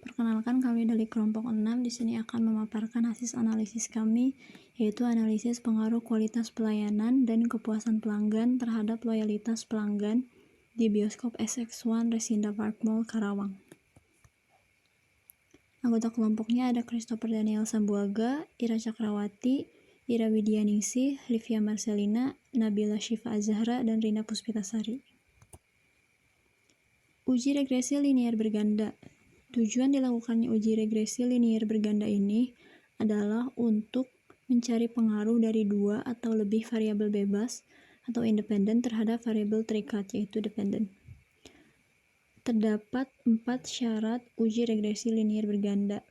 Perkenalkan, kami dari kelompok 6 di sini akan memaparkan hasil analisis kami, yaitu analisis pengaruh kualitas pelayanan dan kepuasan pelanggan terhadap loyalitas pelanggan di bioskop SX1 Resinda Park Mall, Karawang. Anggota kelompoknya ada Christopher Daniel Sambuaga, Ira Cakrawati, Ira Widianingsih, Livia Marcelina, Nabila Syifa Azahra, dan Rina Puspitasari. Uji regresi linier berganda. Tujuan dilakukannya uji regresi linier berganda ini adalah untuk mencari pengaruh dari dua atau lebih variabel bebas atau independen terhadap variabel terikat, yaitu dependen. Terdapat 4 syarat uji regresi linier berganda.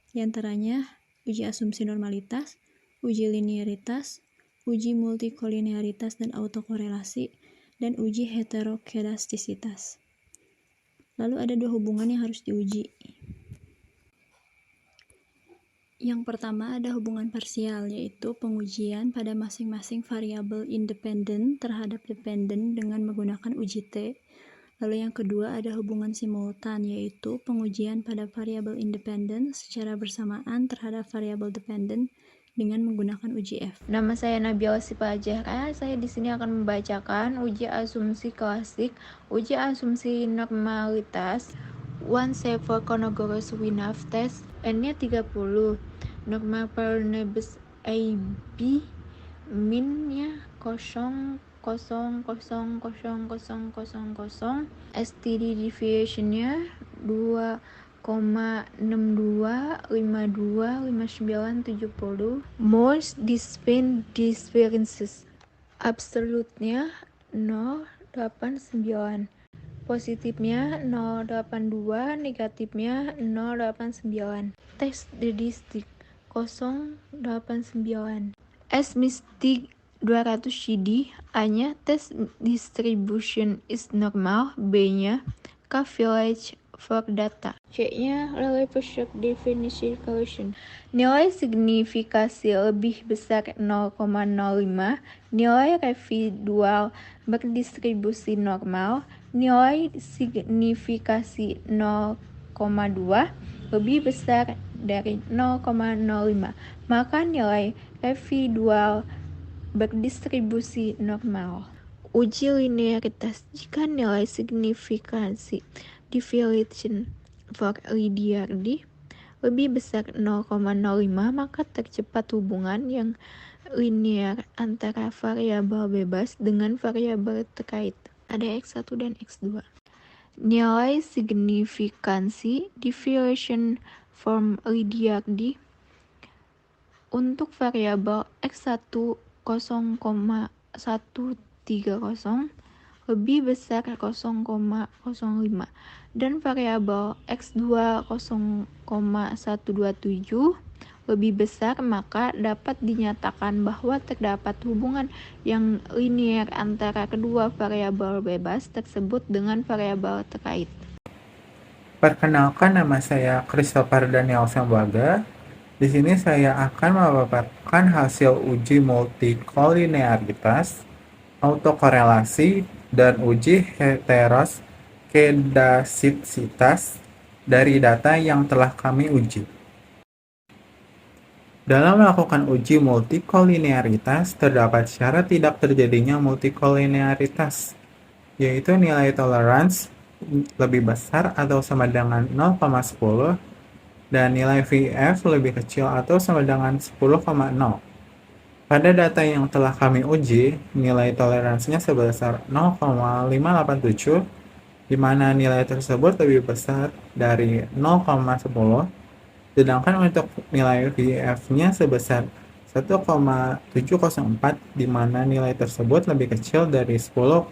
Di antaranya uji asumsi normalitas, uji linearitas, uji multikolinearitas dan autokorelasi, dan uji heterokedastisitas. Lalu ada 2 hubungan yang harus diuji. Yang pertama ada hubungan parsial, yaitu pengujian pada masing-masing variabel independen terhadap dependen dengan menggunakan uji T. Lalu yang kedua ada hubungan simultan, yaitu pengujian pada variabel independen secara bersamaan terhadap variabel dependen dengan menggunakan uji F. Nama saya Nabila Syifa Azahra. Saya di sini akan membacakan uji asumsi klasik, uji asumsi normalitas, one set for Conogorus Winaf test, N-nya 30, normal per nebus AB, min-nya 0,0000000, STD deviation-nya 2,62525970, most differences absolute-nya 0,89, positifnya 0,82, negatifnya 0,89, test statistik 0,89, S mistik 200 CD, A-nya test distribution is normal, B-nya K-village for data, C-nya relative shock definition correction. Nilai signifikasi lebih besar 0,05, nilai residual berdistribusi normal, nilai signifikasi 0,2 lebih besar dari 0,05, maka nilai residual berdistribusi normal. Uji linearitas. Jika nilai signifikansi deviation for LDRD lebih besar 0,05, maka terdapat hubungan yang linear antara variabel bebas dengan variabel terkait. Ada X1 dan X2. Nilai signifikansi deviation from LDRD untuk variabel X1 0,130 lebih besar 0,05 dan variabel X2 0,127 lebih besar, maka dapat dinyatakan bahwa terdapat hubungan yang linear antara kedua variabel bebas tersebut dengan variabel terkait. Perkenalkan, nama saya Christopher Daniel Sambuaga. Di sini saya akan memaparkan hasil uji multikolinearitas, autokorelasi, dan uji heteroskedastisitas dari data yang telah kami uji. Dalam melakukan uji multikolinearitas, terdapat syarat tidak terjadinya multikolinearitas, yaitu nilai tolerance lebih besar atau sama dengan 0,10 dan nilai VF lebih kecil atau sama dengan 10,0. Pada data yang telah kami uji, nilai toleransinya sebesar 0,587, di mana nilai tersebut lebih besar dari 0,10, sedangkan untuk nilai VF-nya sebesar 1,704, di mana nilai tersebut lebih kecil dari 10,0.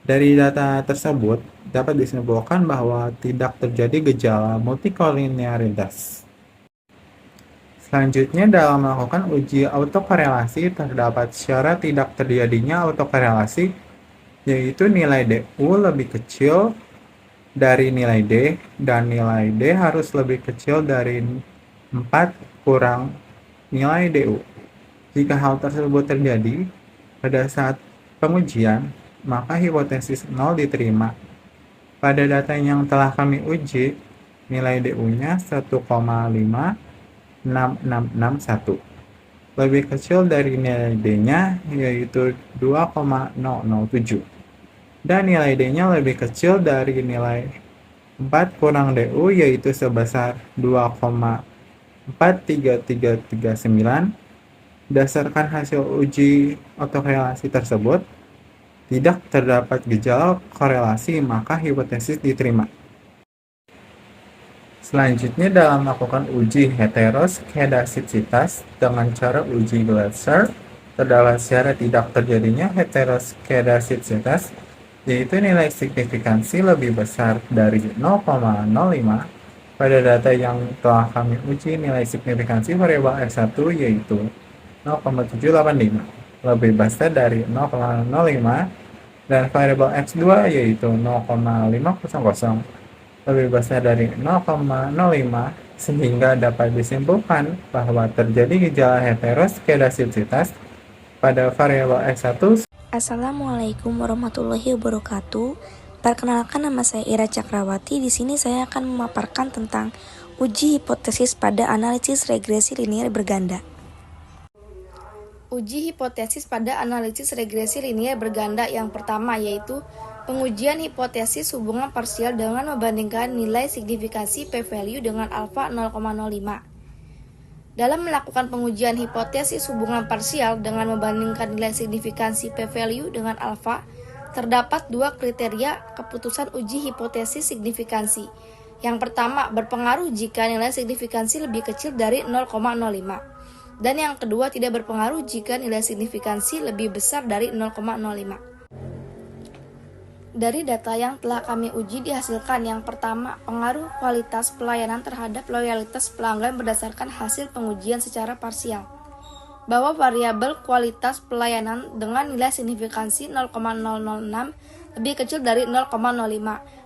Dari data tersebut, dapat disimpulkan bahwa tidak terjadi gejala multikolinearitas. Selanjutnya, dalam melakukan uji autokorelasi, terdapat syarat tidak terjadinya autokorelasi, yaitu nilai DU lebih kecil dari nilai D, dan nilai D harus lebih kecil dari 4 kurang nilai DU. Jika hal tersebut terjadi pada saat pengujian, maka hipotesis 0 diterima. Pada data yang telah kami uji, nilai DU-nya 1,56661. Lebih kecil dari nilai D-nya, yaitu 2,007. Dan nilai D-nya lebih kecil dari nilai 4 kurang DU, yaitu sebesar 2,43339. Berdasarkan hasil uji otokorelasi tersebut, tidak terdapat gejala korelasi, maka hipotesis diterima. Selanjutnya, dalam melakukan uji heteroskedasisitas dengan cara uji Glasser, terdapat syarat tidak terjadinya heteroskedasisitas, yaitu nilai signifikansi lebih besar dari 0,05. Pada data yang telah kami uji, nilai signifikansi variabel X1 yaitu 0,785, lebih besar dari 0,05, dan variabel X2 yaitu 0,500, lebih besar dari 0,05, sehingga dapat disimpulkan bahwa terjadi gejala heteroskedasisitas pada variabel X1. Assalamualaikum warahmatullahi wabarakatuh. Perkenalkan, nama saya Ira Cakrawati. Di sini saya akan memaparkan tentang uji hipotesis pada analisis regresi linier berganda. Uji hipotesis pada analisis regresi linier berganda yang pertama yaitu pengujian hipotesis hubungan parsial dengan membandingkan nilai signifikansi p-value dengan alfa 0,05. Dalam melakukan pengujian hipotesis hubungan parsial dengan membandingkan nilai signifikansi p-value dengan alfa, terdapat dua kriteria keputusan uji hipotesis signifikansi. Yang pertama, berpengaruh jika nilai signifikansi lebih kecil dari 0,05. Dan yang kedua, tidak berpengaruh jika nilai signifikansi lebih besar dari 0,05. Dari data yang telah kami uji dihasilkan yang pertama, pengaruh kualitas pelayanan terhadap loyalitas pelanggan berdasarkan hasil pengujian secara parsial. Bahwa variabel kualitas pelayanan dengan nilai signifikansi 0,006 lebih kecil dari 0,05,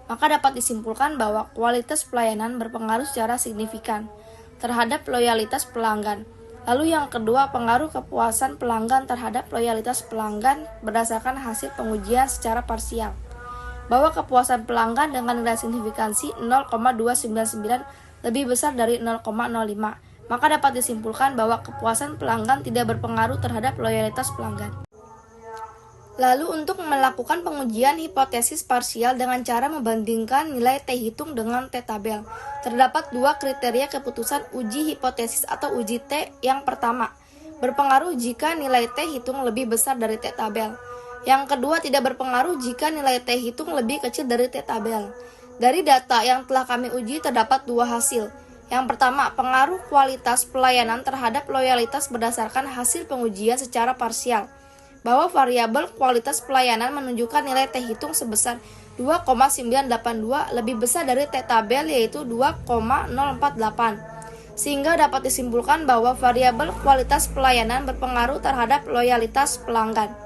maka dapat disimpulkan bahwa kualitas pelayanan berpengaruh secara signifikan terhadap loyalitas pelanggan. Lalu yang kedua, pengaruh kepuasan pelanggan terhadap loyalitas pelanggan berdasarkan hasil pengujian secara parsial. Bahwa kepuasan pelanggan dengan nilai signifikansi 0,299 lebih besar dari 0,05, maka dapat disimpulkan bahwa kepuasan pelanggan tidak berpengaruh terhadap loyalitas pelanggan. Lalu untuk melakukan pengujian hipotesis parsial dengan cara membandingkan nilai T hitung dengan T tabel, terdapat dua kriteria keputusan uji hipotesis atau uji T. Yang pertama, berpengaruh jika nilai T hitung lebih besar dari T tabel. Yang kedua, tidak berpengaruh jika nilai T hitung lebih kecil dari T tabel. Dari data yang telah kami uji terdapat dua hasil. Yang pertama, pengaruh kualitas pelayanan terhadap loyalitas berdasarkan hasil pengujian secara parsial. Bahwa variabel kualitas pelayanan menunjukkan nilai T hitung sebesar 2,982 lebih besar dari T tabel yaitu 2,048. Sehingga dapat disimpulkan bahwa variabel kualitas pelayanan berpengaruh terhadap loyalitas pelanggan.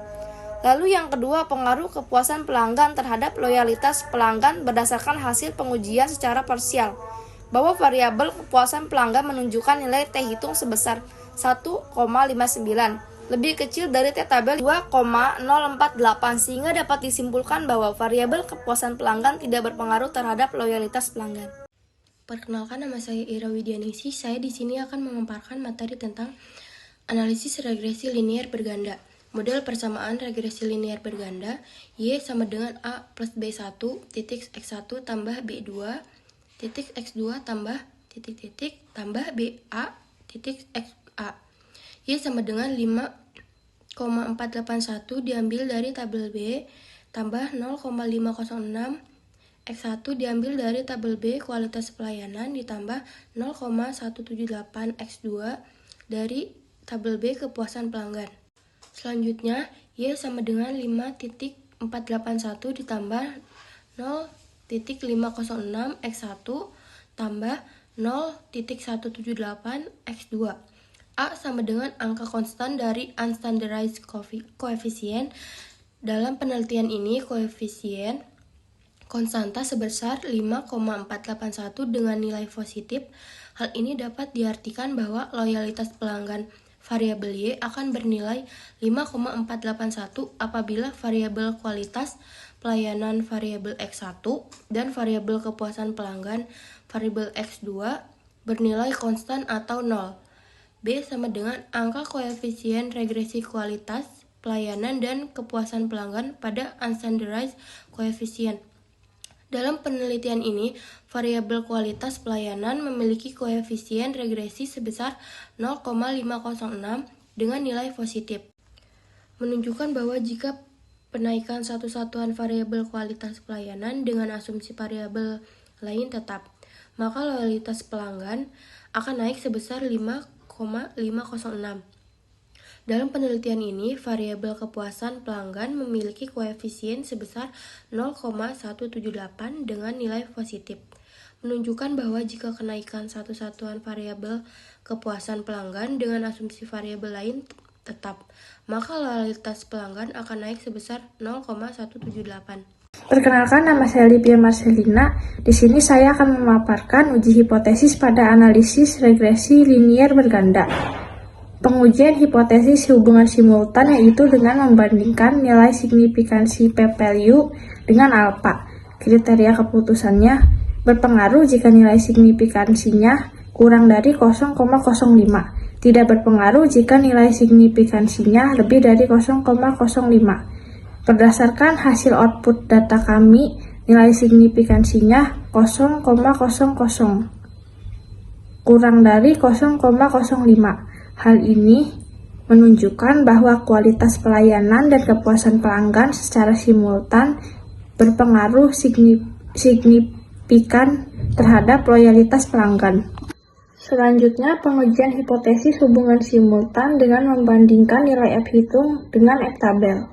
Lalu yang kedua, pengaruh kepuasan pelanggan terhadap loyalitas pelanggan berdasarkan hasil pengujian secara parsial. Bahwa variabel kepuasan pelanggan menunjukkan nilai T hitung sebesar 1,59, lebih kecil dari T tabel 2,048, sehingga dapat disimpulkan bahwa variabel kepuasan pelanggan tidak berpengaruh terhadap loyalitas pelanggan. Perkenalkan, nama saya Ira Widianingsih. Saya di sini akan memaparkan materi tentang analisis regresi linier berganda. Model persamaan regresi linier berganda, Y sama dengan A plus B1 titik X1 tambah B2 titik X2 tambah titik titik tambah BA titik XA. Y sama dengan 5,481 diambil dari tabel B tambah 0,506 X1 diambil dari tabel B kualitas pelayanan ditambah 0,178 X2 dari tabel B kepuasan pelanggan. Selanjutnya, Y sama dengan 5,481 ditambah 0,506 X1 tambah 0,178 X2. A sama dengan angka konstan dari unstandardized coefficient. Dalam penelitian ini, koefisien konstanta sebesar 5,481 dengan nilai positif. Hal ini dapat diartikan bahwa loyalitas pelanggan variabel Y akan bernilai 5,481 apabila variabel kualitas pelayanan variabel X1 dan variabel kepuasan pelanggan variabel X2 bernilai konstan atau 0. B sama dengan angka koefisien regresi kualitas pelayanan dan kepuasan pelanggan pada unstandardized coefficient. Dalam penelitian ini, variabel kualitas pelayanan memiliki koefisien regresi sebesar 0,506 dengan nilai positif, menunjukkan bahwa jika penaikan satu satuan variabel kualitas pelayanan dengan asumsi variabel lain tetap, maka loyalitas pelanggan akan naik sebesar 5,506. Dalam penelitian ini, variabel kepuasan pelanggan memiliki koefisien sebesar 0,178 dengan nilai positif, menunjukkan bahwa jika kenaikan satu satuan variabel kepuasan pelanggan dengan asumsi variabel lain tetap, maka loyalitas pelanggan akan naik sebesar 0,178. Perkenalkan, nama saya Livia Marcelina. Di sini saya akan memaparkan uji hipotesis pada analisis regresi linier berganda. Pengujian hipotesis hubungan simultan yaitu dengan membandingkan nilai signifikansi p-value dengan alfa. Kriteria keputusannya berpengaruh jika nilai signifikansinya kurang dari 0,05. Tidak berpengaruh jika nilai signifikansinya lebih dari 0,05. Berdasarkan hasil output data kami, nilai signifikansinya 0,00, kurang dari 0,05. Hal ini menunjukkan bahwa kualitas pelayanan dan kepuasan pelanggan secara simultan berpengaruh signifikan terhadap loyalitas pelanggan. Selanjutnya, pengujian hipotesis hubungan simultan dengan membandingkan nilai F hitung dengan F tabel.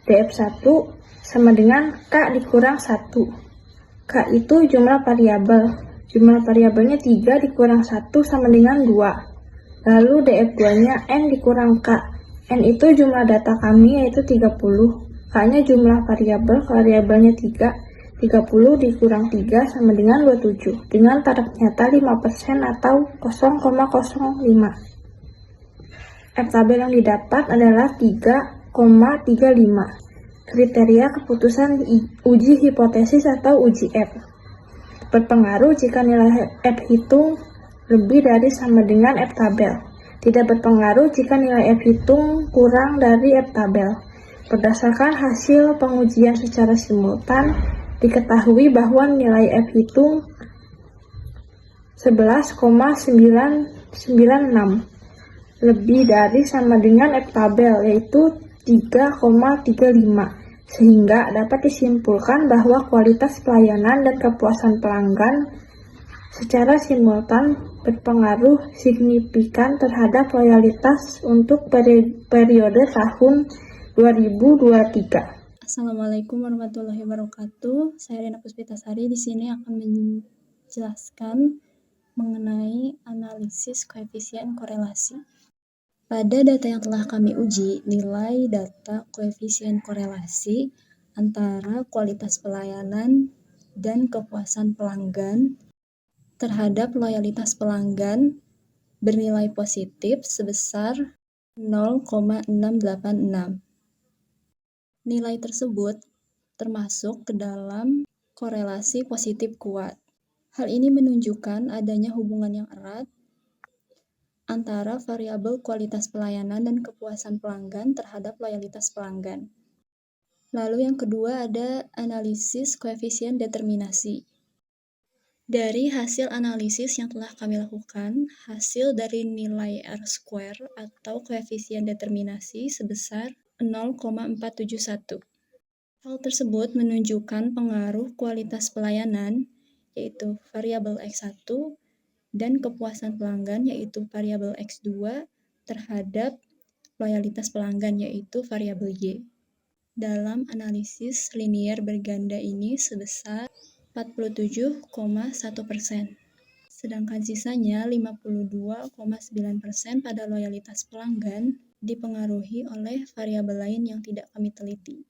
df1 sama dengan K dikurang 1. K itu jumlah variabel. Jumlah variabelnya 3 dikurang 1 sama dengan 2. Lalu df2-nya N dikurang K. N itu jumlah data kami yaitu 30. K-nya jumlah variabel, variabelnya 3. 30 dikurang 3 sama dengan 27. Dengan taraf nyata 5% atau 0,05. F tabel yang didapat adalah 3,35. Kriteria keputusan uji hipotesis atau uji F. Berpengaruh jika nilai F hitung lebih dari sama dengan F tabel. Tidak berpengaruh jika nilai F hitung kurang dari F tabel. Berdasarkan hasil pengujian secara simultan, diketahui bahwa nilai F hitung 11,996 lebih dari sama dengan F tabel, yaitu 3,35. Sehingga dapat disimpulkan bahwa kualitas pelayanan dan kepuasan pelanggan secara simultan berpengaruh signifikan terhadap loyalitas untuk periode tahun 2023. Assalamualaikum warahmatullahi wabarakatuh. Saya Rena Puspitasari di sini akan menjelaskan mengenai analisis koefisien korelasi. Pada data yang telah kami uji, nilai data koefisien korelasi antara kualitas pelayanan dan kepuasan pelanggan terhadap loyalitas pelanggan bernilai positif sebesar 0,686. Nilai tersebut termasuk ke dalam korelasi positif kuat. Hal ini menunjukkan adanya hubungan yang erat antara variabel kualitas pelayanan dan kepuasan pelanggan terhadap loyalitas pelanggan. Lalu yang kedua ada analisis koefisien determinasi. Dari hasil analisis yang telah kami lakukan, hasil dari nilai R-square atau koefisien determinasi sebesar 0,471. Hal tersebut menunjukkan pengaruh kualitas pelayanan, yaitu variabel X1, dan kepuasan pelanggan, yaitu variabel X2, terhadap loyalitas pelanggan, yaitu variabel Y. Dalam analisis linier berganda ini sebesar 47,1%. Sedangkan sisanya 52,9% pada loyalitas pelanggan dipengaruhi oleh variabel lain yang tidak kami teliti.